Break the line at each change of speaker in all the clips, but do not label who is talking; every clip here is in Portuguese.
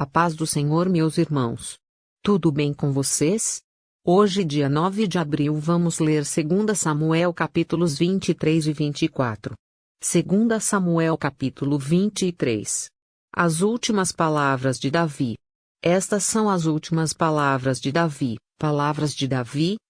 A paz do Senhor, meus irmãos. Tudo bem com vocês? Hoje, dia 9 de abril, vamos ler 2 Samuel capítulos 23 e 24. 2 Samuel capítulo 23. As últimas palavras de Davi. Estas são as últimas palavras de Davi,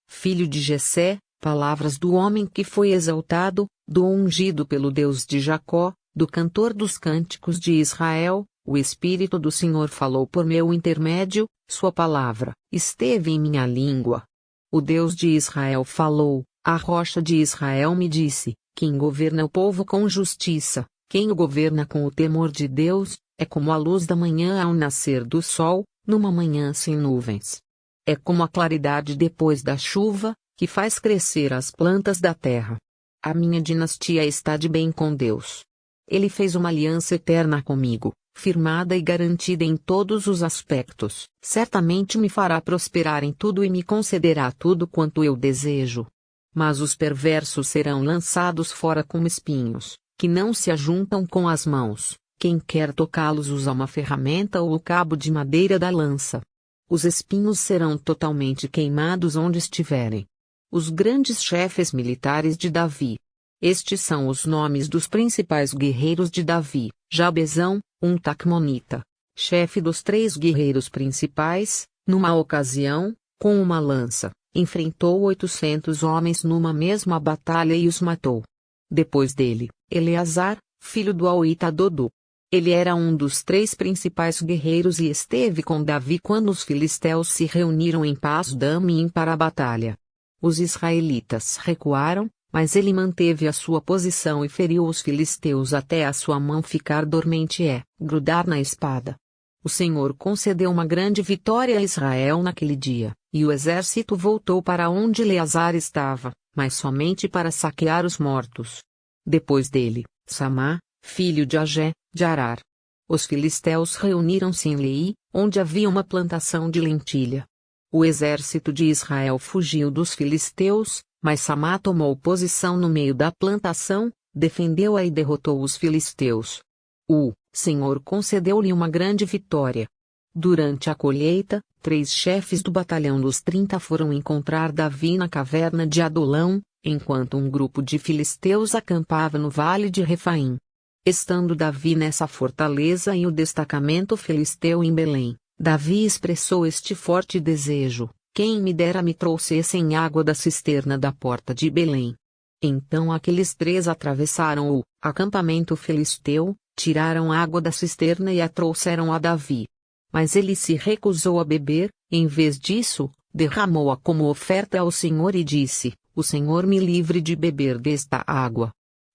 filho de Jessé, palavras do homem que foi exaltado, do ungido pelo Deus de Jacó, do cantor dos cânticos de Israel. O Espírito do Senhor falou por meu intermédio, sua palavra esteve em minha língua. O Deus de Israel falou, a rocha de Israel me disse: quem governa o povo com justiça, quem o governa com o temor de Deus, é como a luz da manhã ao nascer do sol, numa manhã sem nuvens. É como a claridade depois da chuva, que faz crescer as plantas da terra. A minha dinastia está de bem com Deus. Ele fez uma aliança eterna comigo, firmada e garantida em todos os aspectos. Certamente me fará prosperar em tudo e me concederá tudo quanto eu desejo. Mas os perversos serão lançados fora como espinhos, que não se ajuntam com as mãos. Quem quer tocá-los usa uma ferramenta ou o cabo de madeira da lança. Os espinhos serão totalmente queimados onde estiverem. Os grandes chefes militares de Davi. Estes são os nomes dos principais guerreiros de Davi: Jabezão, um Tacmonita, chefe dos 3 guerreiros principais, numa ocasião, com uma lança, enfrentou 800 homens numa mesma batalha e os matou. Depois dele, Eleazar, filho do Auita Dodô. Ele era um dos 3 principais guerreiros e esteve com Davi quando os filisteus se reuniram em Pas-Damim para a batalha. Os israelitas recuaram, mas ele manteve a sua posição e feriu os filisteus até a sua mão ficar dormente, grudar na espada. O Senhor concedeu uma grande vitória a Israel naquele dia, e o exército voltou para onde Eleazar estava, mas somente para saquear os mortos. Depois dele, Samá, filho de Agé, de Arar. Os filisteus reuniram-se em Lei, onde havia uma plantação de lentilha. O exército de Israel fugiu dos filisteus, mas Samá tomou posição no meio da plantação, defendeu-a e derrotou os filisteus. O Senhor concedeu-lhe uma grande vitória. Durante a colheita, 3 chefes do batalhão dos 30 foram encontrar Davi na caverna de Adolão, enquanto um grupo de filisteus acampava no vale de Refaim. Estando Davi nessa fortaleza e o destacamento filisteu em Belém, Davi expressou este forte desejo: quem me dera me trouxessem água da cisterna da porta de Belém. Então aqueles 3 atravessaram o acampamento filisteu, tiraram água da cisterna e a trouxeram a Davi. Mas ele se recusou a beber, em vez disso, derramou-a como oferta ao Senhor e disse: o Senhor me livre de beber desta água.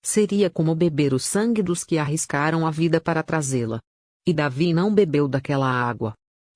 Seria como beber o sangue dos que arriscaram a vida para trazê-la. E Davi não bebeu daquela água.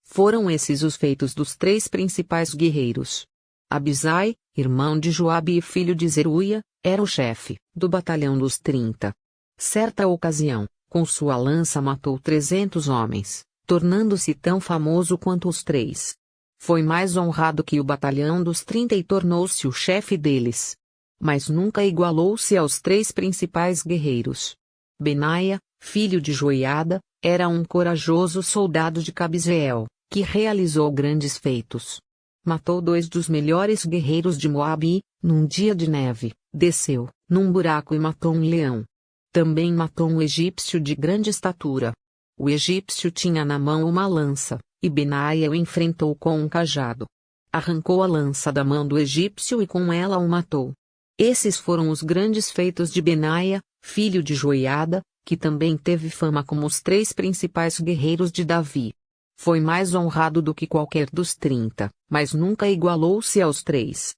Foram esses os feitos dos 3 principais guerreiros. Abisai, irmão de Joabe e filho de Zeruia, era o chefe do batalhão dos 30. Certa ocasião, com sua lança matou 300 homens, tornando-se tão famoso quanto os 3. Foi mais honrado que o batalhão dos 30 e tornou-se o chefe deles. Mas nunca igualou-se aos 3 principais guerreiros. Benaia, filho de Joiada, era um corajoso soldado de Cabzeel, que realizou grandes feitos. Matou 2 dos melhores guerreiros de Moabe e, num dia de neve, desceu num buraco e matou um leão. Também matou um egípcio de grande estatura. O egípcio tinha na mão uma lança, e Benaia o enfrentou com um cajado. Arrancou a lança da mão do egípcio e com ela o matou. Esses foram os grandes feitos de Benaia, filho de Joiada, que também teve fama como os 3 principais guerreiros de Davi. Foi mais honrado do que qualquer dos 30, mas nunca igualou-se aos 3.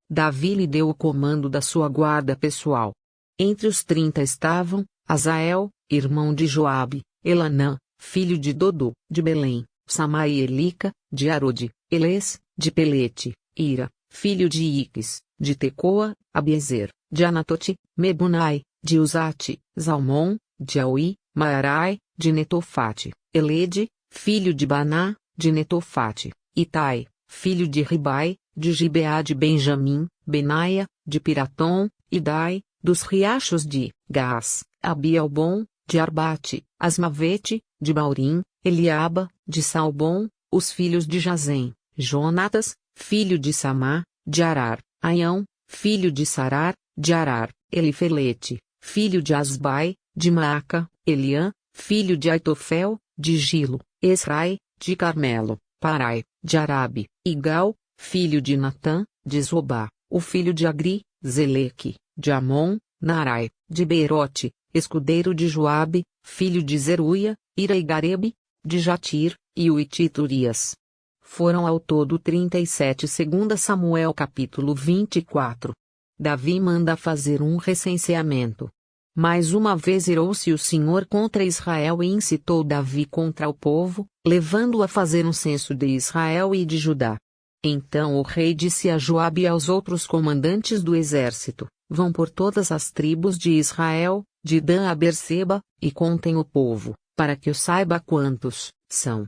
Davi lhe deu o comando da sua guarda pessoal. Entre os 30 estavam Azael, irmão de Joabe, Elanã, filho de Dodô, de Belém, Samá e Elica, de Arode, Eles, de Pelete, Ira, filho de Iques, de Tecoa, Abiezer, de Anatote, Mebunai, de Uzate, Zalmon, de Aui, Maarai, de Netofate, Elede, filho de Baná, de Netofate, Itai, filho de Ribai, de Gibeá de Benjamim, Benaia, de Piratom, Idai, dos riachos de Gás, Abielbon, de Arbate, Asmavete, de Baurim, Eliaba, de Salbom, os filhos de Jazem, Jonatas, filho de Samá, de Arar, Aião, filho de Sarar, de Arar, Elifelete, filho de Asbai, de Maaca, Eliã, filho de Aitofel, de Gilo, Esrai, de Carmelo, Parai, de Arabe, Igal, filho de Natã, de Zobá, o filho de Agri, Zeleque, de Amon, Narai, de Beerote, escudeiro de Joabe, filho de Zeruia, Ira e Garebe, de Jatir, e o Itita Urias. Foram ao todo 37. 2 Samuel capítulo 24. Davi manda fazer um recenseamento. Mais uma vez irou-se o Senhor contra Israel e incitou Davi contra o povo, levando-o a fazer um censo de Israel e de Judá. Então o rei disse a Joabe e aos outros comandantes do exército: vão por todas as tribos de Israel, de Dan a Berseba, e contem o povo, para que eu saiba quantos são.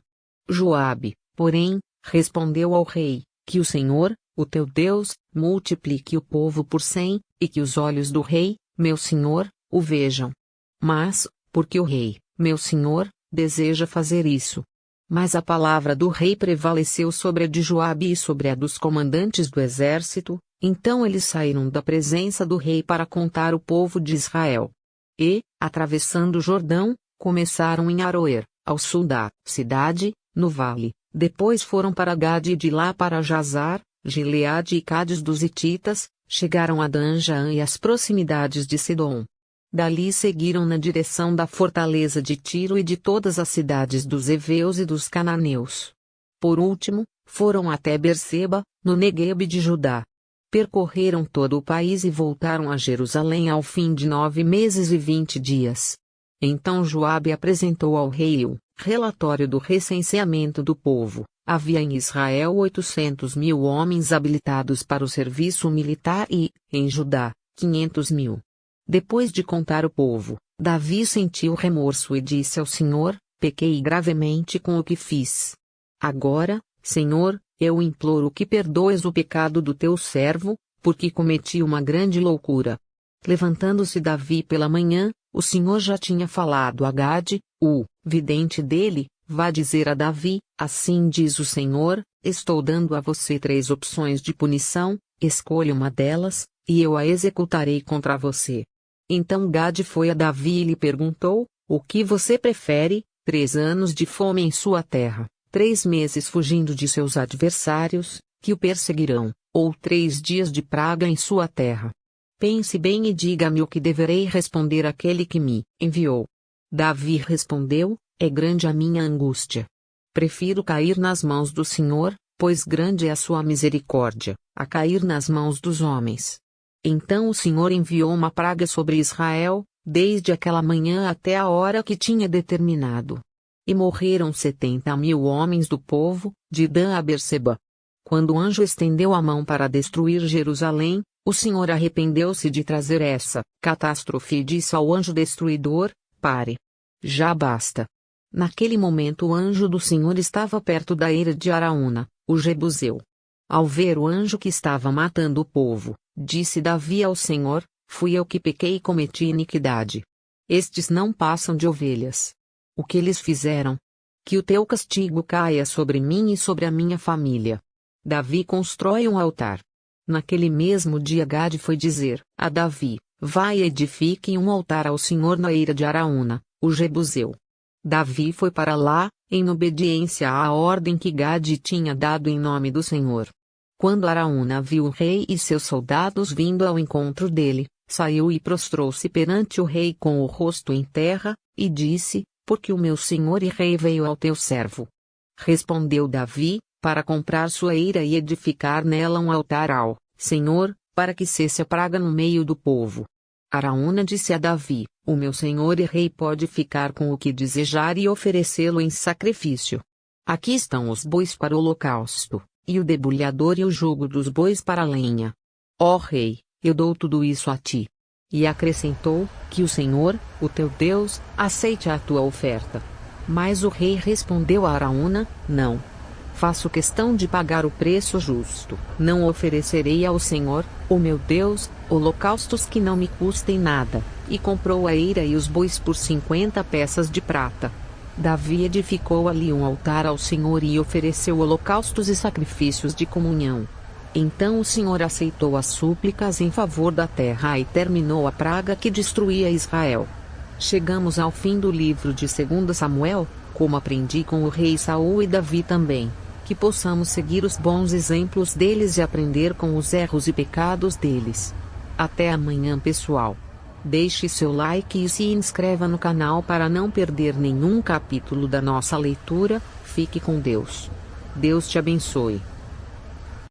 Joabe, porém, respondeu ao rei: que o Senhor, o teu Deus, multiplique o povo por 100, e que os olhos do rei, meu senhor, o vejam. Mas, porque o rei, meu senhor, deseja fazer isso. Mas a palavra do rei prevaleceu sobre a de Joabe e sobre a dos comandantes do exército, então eles saíram da presença do rei para contar o povo de Israel. E, atravessando o Jordão, começaram em Aroer, ao sul da cidade, no vale, depois foram para Gade e de lá para Jazar, Gileade e Cádiz dos Hititas, chegaram a Dan-Jaã e as proximidades de Sidom. Dali seguiram na direção da fortaleza de Tiro e de todas as cidades dos heveus e dos cananeus. Por último, foram até Berseba, no Neguebe de Judá. Percorreram todo o país e voltaram a Jerusalém ao fim de 9 meses e 20 dias. Então Joabe apresentou ao rei o relatório do recenseamento do povo. Havia em Israel 800.000 homens habilitados para o serviço militar e, em Judá, 500.000. Depois de contar o povo, Davi sentiu remorso e disse ao Senhor: pequei gravemente com o que fiz. Agora, Senhor, eu imploro que perdoes o pecado do teu servo, porque cometi uma grande loucura. Levantando-se Davi pela manhã, o Senhor já tinha falado a Gade, o vidente dele: vá dizer a Davi, assim diz o Senhor, estou dando a você 3 opções de punição, escolha uma delas, e eu a executarei contra você. Então Gade foi a Davi e lhe perguntou: o que você prefere, 3 anos de fome em sua terra, 3 meses fugindo de seus adversários, que o perseguirão, ou 3 dias de praga em sua terra? Pense bem e diga-me o que deverei responder àquele que me enviou. Davi respondeu: é grande a minha angústia. Prefiro cair nas mãos do Senhor, pois grande é a sua misericórdia, a cair nas mãos dos homens. Então o Senhor enviou uma praga sobre Israel, desde aquela manhã até a hora que tinha determinado. E morreram 70.000 homens do povo, de Dan a Berseba. Quando o anjo estendeu a mão para destruir Jerusalém, o Senhor arrependeu-se de trazer essa catástrofe e disse ao anjo destruidor: pare. Já basta. Naquele momento o anjo do Senhor estava perto da eira de Araúna, o Jebuseu. Ao ver o anjo que estava matando o povo, disse Davi ao Senhor: fui eu que pequei e cometi iniquidade. Estes não passam de ovelhas. O que eles fizeram? Que o teu castigo caia sobre mim e sobre a minha família. Davi constrói um altar. Naquele mesmo dia Gade foi dizer a Davi: vai e edifique um altar ao Senhor na eira de Araúna, o Jebuseu. Davi foi para lá, em obediência à ordem que Gade tinha dado em nome do Senhor. Quando Araúna viu o rei e seus soldados vindo ao encontro dele, saiu e prostrou-se perante o rei com o rosto em terra, e disse: porque o meu senhor e rei veio ao teu servo. Respondeu Davi: para comprar sua eira e edificar nela um altar ao Senhor, para que cesse a praga no meio do povo. Araúna disse a Davi: o meu senhor e rei pode ficar com o que desejar e oferecê-lo em sacrifício. Aqui estão os bois para o holocausto, e o debulhador e o jugo dos bois para a lenha. Ó rei, eu dou tudo isso a ti. E acrescentou: que o Senhor, o teu Deus, aceite a tua oferta. Mas o rei respondeu a Araúna: não. Faço questão de pagar o preço justo. Não oferecerei ao Senhor, o meu Deus, holocaustos que não me custem nada. E comprou a eira e os bois por 50 peças de prata. Davi edificou ali um altar ao Senhor e ofereceu holocaustos e sacrifícios de comunhão. Então o Senhor aceitou as súplicas em favor da terra e terminou a praga que destruía Israel. Chegamos ao fim do livro de 2 Samuel, como aprendi com o rei Saul e Davi também, que possamos seguir os bons exemplos deles e aprender com os erros e pecados deles. Até amanhã, pessoal. Deixe seu like e se inscreva no canal para não perder nenhum capítulo da nossa leitura. Fique com Deus. Deus te abençoe.